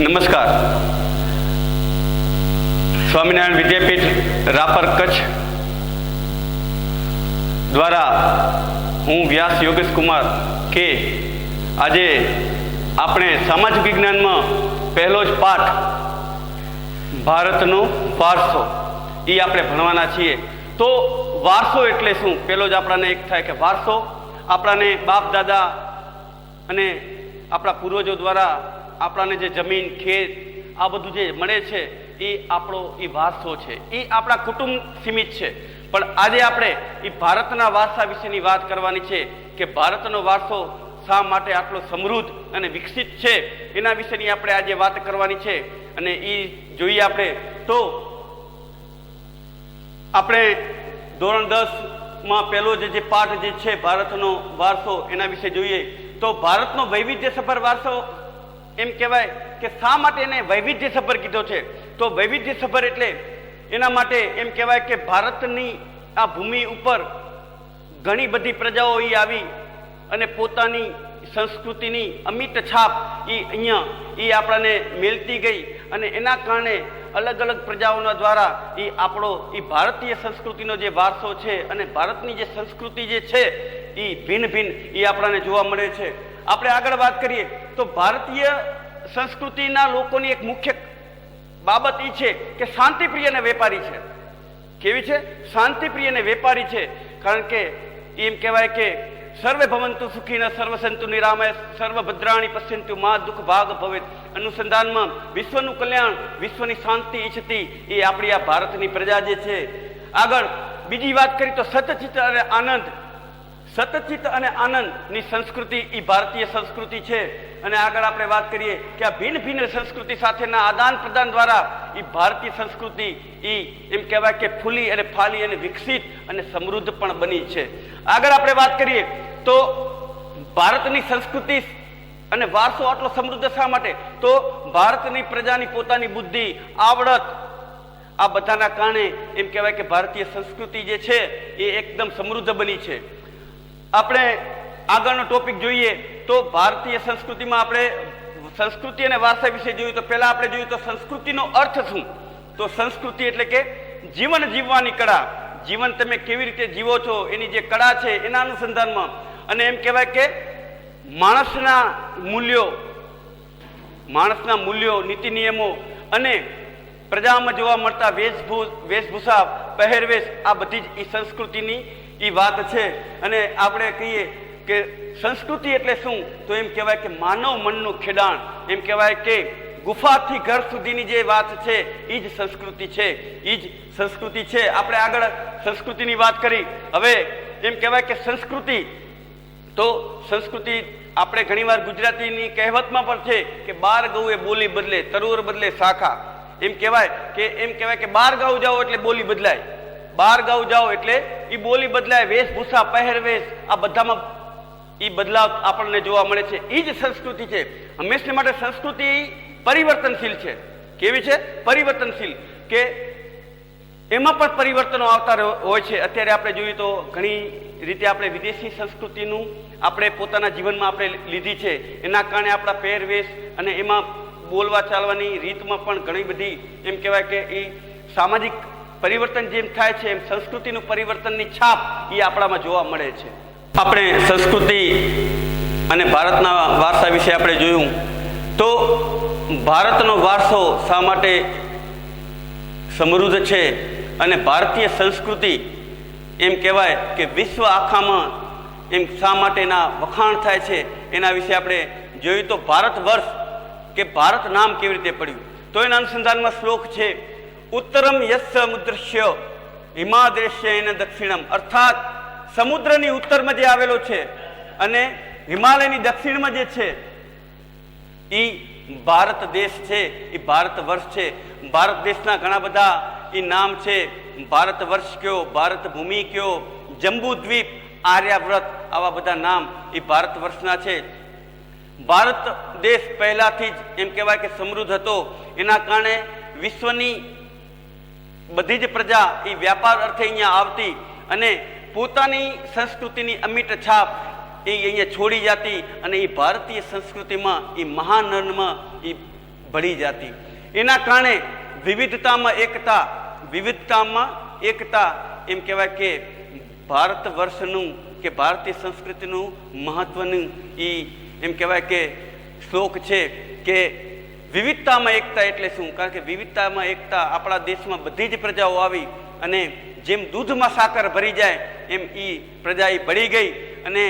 નમસ્કાર. સ્વામિનારાયણ વિદ્યાપીઠ રાપર કચ્છ દ્વારા હું વ્યાસ યોગેશ કુમાર કે આજે આપણે સામાજિક વિજ્ઞાનમાં પહેલો જ પાઠ ભારતનો વારસો એ આપણે ભણવાના છીએ. તો વારસો એટલે શું? પહેલો જ આપણાને એક થાય કે વારસો આપણાને બાપ દાદા અને આપણા પૂર્વજો દ્વારા આપણાને જે જમીન ખેત આ બધું જે મળે છે એ આપણો એ વારસો છે. એ આપણા કુટુંબ સીમિત છે. પણ આજે આપણે એ ભારતના વારસા વિશેની વાત કરવાની છે કે ભારતનો વારસો શા માટે આટલો સમૃદ્ધ અને વિકસિત છે એના વિશેની આપણે આજે વાત કરવાની છે. અને એ જોઈએ આપણે તો આપણે ધોરણ 10માં પહેલો જે પાઠ જે છે ભારતનો વારસો એના વિશે જોઈએ તો ભારતનો વૈવિધ્યસભર વારસો એમ કહેવાય કે શા માટે એને વૈવિધ્યસભર કીધો છે? તો વૈવિધ્યસભર એટલે એના માટે એમ કહેવાય કે ભારતની આ ભૂમિ ઉપર ઘણી બધી પ્રજાઓ એ આવી અને પોતાની સંસ્કૃતિની અમિટ છાપ એ અહીંયા એ આપણાને મેળતી ગઈ અને એના કારણે અલગ અલગ પ્રજાઓના દ્વારા એ આપણો એ ભારતીય સંસ્કૃતિનો જે વારસો છે અને ભારતની જે સંસ્કૃતિ જે છે એ ભિન્ન ભિન્ન એ આપણાને જોવા મળે છે. આપણે આગળ વાત કરીએ તો ભારતીય સંસ્કૃતિના લોકોની એક મુખ્ય બાબત એ છે કે શાંતિપ્રિય અને વેપારી છે. કેવી છે? શાંતિપ્રિય અને વેપારી છે. કારણ કે એમ કહેવાય કે સર્વે ભવંતુ સુખીન સર્વસંતુ નિરામય સર્વભદ્રાણી પશ્યંતુ મા દુઃખ ભાગ ભવેત. અનુસંધાનમાં વિશ્વનું કલ્યાણ વિશ્વની શાંતિ ઈચ્છતી એ આપણી આ ભારતની પ્રજા જે છે. આગળ બીજી વાત કરીએ તો સતચિત્ત અને આનંદ. સતચિત્ત અને આનંદની સંસ્કૃતિ એ ભારતીય સંસ્કૃતિ છે. અને આગળ આપણે વાત કરીએ કે આ ભિન્ન ભિન્ન સંસ્કૃતિ સાથેના આદાન પ્રદાન દ્વારા એ ભારતીય સંસ્કૃતિ એ એમ કહેવાય કે ફૂલી અને ફાલી અને વિકસિત અને સમૃદ્ધ પણ બની છે. આગળ આપણે વાત કરીએ તો ભારતની સંસ્કૃતિ અને વારસો આટલો સમૃદ્ધ શા માટે? તો ભારતની પ્રજાની પોતાની બુદ્ધિ આવડત આ બધાના કારણે એમ કહેવાય કે ભારતીય સંસ્કૃતિ જે છે એ એકદમ સમૃદ્ધ બની છે. આપણે આગળનો ટોપિક જોઈએ તો ભારતીય સંસ્કૃતિમાં આપણે સંસ્કૃતિ અને વારસા વિશે જોયું તો પહેલા આપણે જોયું તો સંસ્કૃતિનો અર્થ શું? તો સંસ્કૃતિ એટલે કે જીવન જીવવાની કળા. જીવન તમે કેવી રીતે જીવો છો એની જે કળા છે એના અનુસંધાનમાં અને એમ કહેવાય કે માણસના મૂલ્યો નીતિ નિયમો અને પ્રજામાં જોવા મળતા વેશભૂષા પહેરવેશ આ બધી જ એ સંસ્કૃતિની એ વાત છે. અને આપણે કહીએ કે સંસ્કૃતિ એટલે શું? તો એમ કહેવાય કે માનવ મનનું ખેડાણ. એમ કહેવાય કે ગુફાથી ઘર સુધીની જે વાત છે એ જ સંસ્કૃતિ છે. એ જ સંસ્કૃતિ છે. આપણે આગળ સંસ્કૃતિની વાત કરી. હવે એમ કહેવાય કે સંસ્કૃતિ તો સંસ્કૃતિ આપણે ઘણીવાર ગુજરાતીની કહેવતમાં પણ છે કે 12 ગૌએ બોલી બદલે તરુર બદલે શાખા. એમ કહેવાય કે 12 ગાઉ જાઓ એટલે બોલી બદલાય. 12 ગાઉ જાઓ એટલે એ બોલી બદલાય. વેશભૂષા પહેરવેશ આ બધામાં એ બદલાવ આપણને જોવા મળે છે. એ જ સંસ્કૃતિ છે. હંમેશા માટે સંસ્કૃતિ પરિવર્તનશીલ છે. કેવી છે? પરિવર્તનશીલ. કે એમાં પણ પરિવર્તનો આવતા હોય છે. અત્યારે આપણે જોઈએ તો ઘણી રીતે આપણે વિદેશી સંસ્કૃતિનું આપણે પોતાના જીવનમાં આપણે લીધી છે. એના કારણે આપણા પહેરવેશ અને એમાં બોલવા ચાલવાની રીતમાં પણ ઘણી બધી એમ કહેવાય કે એ સામાજિક પરિવર્તન જેમ થાય છે એમ સંસ્કૃતિનું પરિવર્તનની છાપ એ આપણામાં જોવા મળે છે. આપણે સંસ્કૃતિ અને ભારતના વારસા વિશે આપણે જોયું તો ભારતનો વારસો શા માટે સમૃદ્ધ છે અને ભારતીય સંસ્કૃતિ એમ કહેવાય કે વિશ્વ આખામાં એમ શા માટેના વખાણ થાય છે એના વિશે આપણે જોયું તો ભારત વર્ષ કે ભારત નામ કેવી રીતે પડ્યું? તો એના અનુસંધાનમાં શ્લોક છે ઉત્તરમ યસ્ય મુદ્રશ્ય હિમાદ્રશ્ય એન દક્ષિણમ. અર્થાત સમુદ્રની ઉત્તરમાં જે આવેલો છે અને હિમાલયની દક્ષિણમાં જે છે એ ભારત દેશ છે, એ ભારત વર્ષ છે. ભારત દેશના ઘણા બધા એ નામ છે. ભારત વર્ષ કયો, ભારત ભૂમિ કયો, જંબુ દ્વીપ, આર્યાવ્રત આવા બધા નામ એ ભારત વર્ષના છે. ભારત દેશ પહેલાથી જ એમ કહેવાય કે સમૃદ્ધ હતો. એના કારણે વિશ્વની બધી જ પ્રજા એ વ્યાપાર અર્થે અહીંયા આવતી અને પોતાની સંસ્કૃતિની અમિટ છાપ એ અહીંયા છોડી જતી અને એ ભારતીય સંસ્કૃતિમાં એ મહાનનમાં એ ભળી જાતી. એના કારણે વિવિધતામાં એકતા એમ કહેવાય કે ભારત વર્ષનું કે ભારતીય સંસ્કૃતિનું મહત્વનું એમ કહેવાય કે શ્લોક છે કે વિવિધતામાં એકતા એટલે શું? કારણ કે વિવિધતામાં એકતા, આપણા દેશમાં બધી જ પ્રજાઓ આવી અને જેમ દૂધમાં સાકર ભરી જાય એમ પ્રજા ભળી ગઈ અને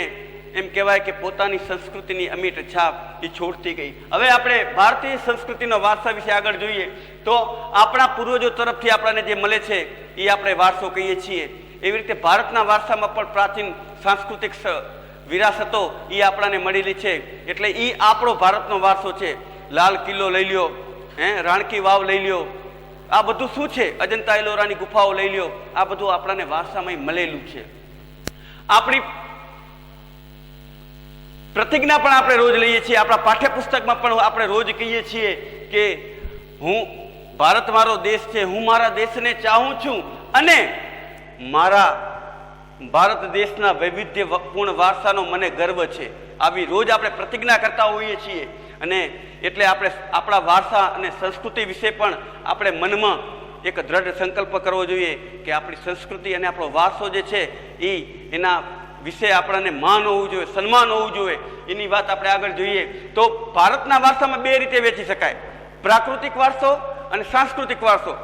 એમ કહેવાય કે પોતાની સંસ્કૃતિની અમીટ છાપ છોડતી ગઈ. હવે આપણે ભારતીય સંસ્કૃતિનો વારસા વિશે આગળ જોઈએ તો આપણા પૂર્વજો તરફથી આપણને જે મળે છે એ આપણે વારસો કહીએ છીએ. એવી રીતે ભારતના વારસામાં પણ પ્રાચીન સાંસ્કૃતિક વિરાસતો આપણને મળેલી છે. એટલે આપણો ભારતનો વારસો છે. લાલ કિલ્લો લઈ લ્યો, રાણકી વાવ લઈ લ્યો, આ બધું શું છે? અજંતા એલોરાની ગુફાઓ લઈ લ્યો, આ બધું આપણને વારસામાં મળેલું છે. આપણી પ્રતિજ્ઞા પણ આપણે રોજ લઈએ છીએ, આપણા પાઠ્યપુસ્તકમાં પણ આપણે રોજ કહીએ છીએ કે ભારત મારો દેશ છે, હું મારા દેશને ચાહું છું અને મારા ભારત દેશના વૈવિધ્યપૂર્ણ વારસાનો મને ગર્વ છે. આવી રોજ આપણે પ્રતિજ્ઞા કરતા હોઈએ છીએ અને એટલે આપણે આપણા વારસા અને સંસ્કૃતિ વિશે પણ આપણે મનમાં એક દ્રઢ સંકલ્પ કરવો જોઈએ કે આપણી સંસ્કૃતિ અને આપણો વારસો જે છે એના વિશે આપણને માન હોવું જોઈએ, સન્માન હોવું જોઈએ. એની વાત આપણે આગળ જોઈએ તો ભારતના વારસામાં બે રીતે વહેંચી શકાય: પ્રાકૃતિક વારસો અને સાંસ્કૃતિક વારસો.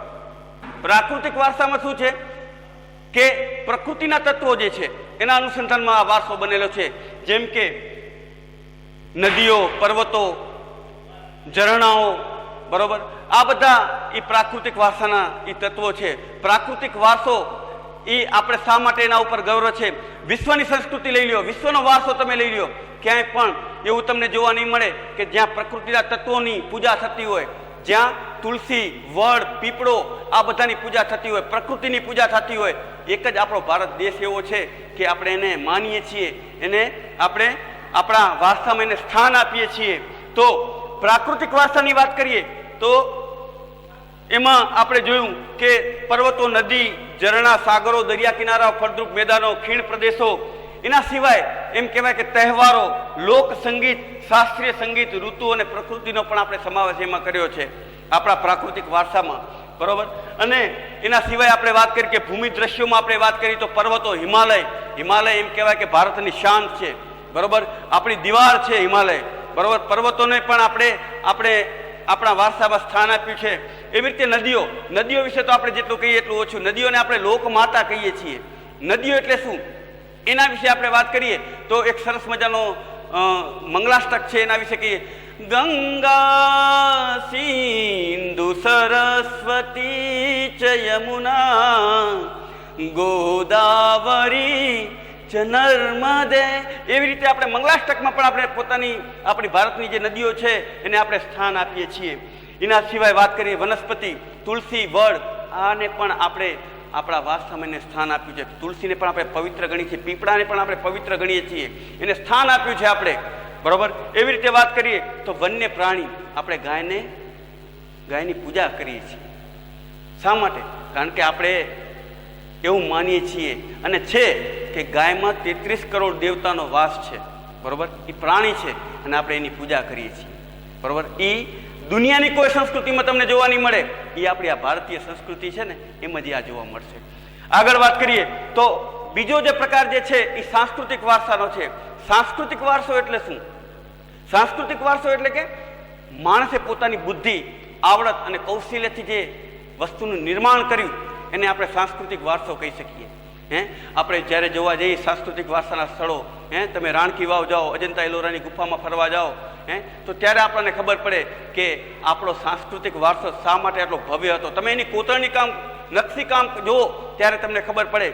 પ્રાકૃતિક વારસામાં શું છે કે પ્રકૃતિના તત્વો જે છે એના અનુસંધાનમાં આ વારસો બનેલો છે. જેમ કે નદીઓ, પર્વતો, ઝરણાઓ, બરોબર, આ બધા પ્રાકૃતિક વારસાના તત્વો છે. પ્રાકૃતિક વારસો આપણે શા માટે એના ઉપર ગૌરવ છે? વિશ્વની સંસ્કૃતિ લઈ લ્યો, વિશ્વનો વારસો તમે લઈ લ્યો, ક્યાંય પણ એવું તમને જોવા નહીં મળે કે જ્યાં પ્રકૃતિના તત્વોની પૂજા થતી હોય, જ્યાં તુલસી, વડ, પીપળો આ બધાની પૂજા થતી હોય, પ્રકૃતિની પૂજા થતી હોય. એક જ આપણો ભારત દેશ એવો છે કે આપણે એને માનીએ છીએ, એને આપણે આપણા વારસામાં એને સ્થાન આપીએ છીએ. તો પ્રાકૃતિક વારસાની વાત કરીએ તો એમાં આપણે જોયું કે પર્વતો, નદી, ઝરણા, સાગરો, દરિયા કિનારા, ફળદ્રુપ મેદાનો, ખીણ પ્રદેશો, એના સિવાય એમ કહેવાય કે તહેવારો, લોક સંગીત, શાસ્ત્રીય સંગીત, ઋતુ અને પ્રકૃતિનો પણ આપણે સમાવેશ એમાં કર્યો છે આપણા પ્રાકૃતિક વારસામાં, બરોબર. અને એના સિવાય આપણે વાત કરી કે ભૂમિ દ્રશ્યોમાં આપણે વાત કરી તો પર્વતો, હિમાલય એમ કહેવાય કે ભારતની શાન છે, બરોબર, આપણી દીવાલ છે હિમાલય, બરોબર. પર્વતોને પણ આપણે આપણા વારસામાં સ્થાન આપ્યું છે. એવી રીતે નદીઓ વિશે તો આપણે જેટલું કહીએ એટલું ઓછું. નદીઓને આપણે લોકમાતા કહીએ છીએ. નદીઓ એટલે શું એના વિશે આપણે વાત કરીએ તો એક સરસ મજાનો મંગલાષ્ટક છે, એના વિશે કહીએ: ગંગા સિંધુ સરસ્વતી ચ યમુના ગોદાવરી ચ નર્મદે. એવી રીતે આપણે મંગલાષ્ટકમાં પણ આપણે આપણી ભારતની જે નદીઓ છે એને આપણે સ્થાન આપીએ છીએ. એના સિવાય વાત કરીએ વનસ્પતિ, તુલસી, વડ, આને પણ આપણે આપણા વારસામાં એને સ્થાન આપ્યું છે. તુલસીને પણ આપણે પવિત્ર ગણીએ છીએ, પીપળાને પણ આપણે પવિત્ર ગણીએ છીએ, એને સ્થાન આપ્યું છે આપણે, બરોબર. એવી રીતે વાત કરીએ તો વન્ય પ્રાણી, આપણે ગાયની પૂજા કરીએ છીએ. શા માટે? કારણ કે આપણે એવું માનીએ છીએ અને છે કે ગાયમાં 33 કરોડ દેવતાનો વાસ છે, બરોબર. એ પ્રાણી છે અને આપણે એની પૂજા કરીએ છીએ, બરોબર. દુનિયાની કોઈ સંસ્કૃતિમાં તમને જોવા નહીં મળે. આપણી આ ભારતીય સંસ્કૃતિ છે ને એમાં જ આ જોવા મળશે. આગળ વાત કરીએ તો બીજો જે પ્રકાર જે છે એ સાંસ્કૃતિક વારસાનો છે. સાંસ્કૃતિક વારસો એટલે શું? સાંસ્કૃતિક વારસો એટલે કે માણસે પોતાની બુદ્ધિ, આવડત અને કૌશલ્યથી જે વસ્તુનું નિર્માણ કર્યું એને આપણે સાંસ્કૃતિક વારસો કહી શકીએ. આપણે જ્યારે જોવા જઈએ સાંસ્કૃતિક વારસાના સ્થળો, તમે રાણકી વાવ જાઓ, અજંતા એલોરાની ગુફામાં ફરવા જાઓ, તો ત્યારે આપણને ખબર પડે કે આપણો સાંસ્કૃતિક વારસો શા માટે આટલો ભવ્ય હતો. તમે એની કોતરણી કામ, નકશી કામ જુઓ ત્યારે તમને ખબર પડે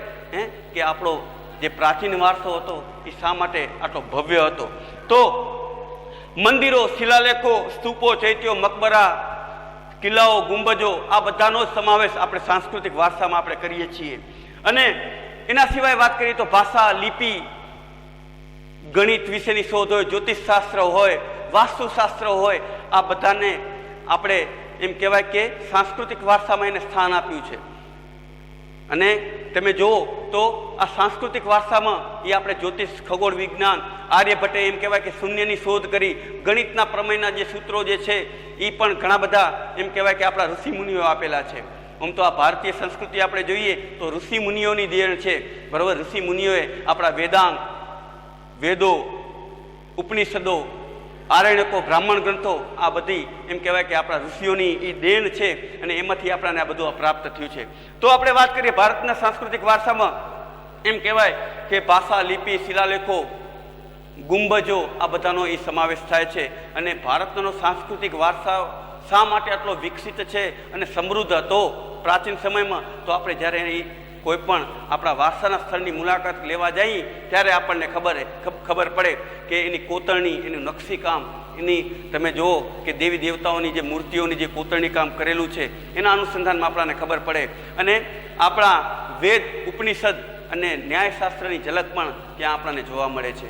કે આપણો જે પ્રાચીન વારસો હતો એ શા માટે આટલો ભવ્ય હતો. તો મંદિરો, શિલાલેખો, સ્તૂપો, ચૈત્યો, મકબરા, કિલ્લાઓ, ગુંબજો આ બધાનો સમાવેશ આપણે સાંસ્કૃતિક વારસામાં આપણે કરીએ છીએ. અને એના સિવાય વાત કરીએ તો ભાષા, લિપિ, ગણિત વિશેની શોધ હોય, જ્યોતિષશાસ્ત્ર હોય, વાસ્તુશાસ્ત્ર હોય, આ બધાને આપણે એમ કહેવાય કે સાંસ્કૃતિક વારસામાં એને સ્થાન આપ્યું છે. અને તમે જુઓ તો આ સાંસ્કૃતિક વારસામાં એ આપણે જ્યોતિષ ખગોળ વિજ્ઞાન આર્યભટ્ટે એમ કહેવાય કે શૂન્યની શોધ કરી, ગણિતના પ્રમેયના જે સૂત્રો જે છે એ પણ ઘણા બધા એમ કહેવાય કે આપણા ઋષિમુનિઓ આપેલા છે. આમ તો આ ભારતીય સંસ્કૃતિ આપણે જોઈએ તો ઋષિમુનિઓની દેણ છે, બરાબર. ઋષિમુનિઓએ આપણા વેદાંગ, વેદો, ઉપનિષદો, આરણ્યકો, બ્રાહ્મણ ગ્રંથો, આ બધી એમ કહેવાય કે આપણા ઋષિઓની એ દેણ છે અને એમાંથી આપણને આ બધું પ્રાપ્ત થયું છે. તો આપણે વાત કરીએ ભારતના સાંસ્કૃતિક વારસામાં એમ કહેવાય કે ભાષા, લિપિ, શિલાલેખો, ગુંબજો આ બધાનો એ સમાવેશ થાય છે. અને ભારતનો સાંસ્કૃતિક વારસા શા માટે આટલો વિકસિત છે અને સમૃદ્ધ હતો પ્રાચીન સમયમાં, તો આપણે જ્યારે કોઈ પણ આપણા વારસાના સ્થળની મુલાકાત લેવા જઈએ ત્યારે આપણને ખબર પડે કે એની કોતરણી, એનું નકશીકામ, એની તમે જુઓ કે દેવી દેવતાઓની જે મૂર્તિઓની જે કોતરણી કામ કરેલું છે એના અનુસંધાનમાં આપણને ખબર પડે. અને આપણા વેદ, ઉપનિષદ અને ન્યાયશાસ્ત્રની ઝલક પણ ત્યાં આપણને જોવા મળે છે.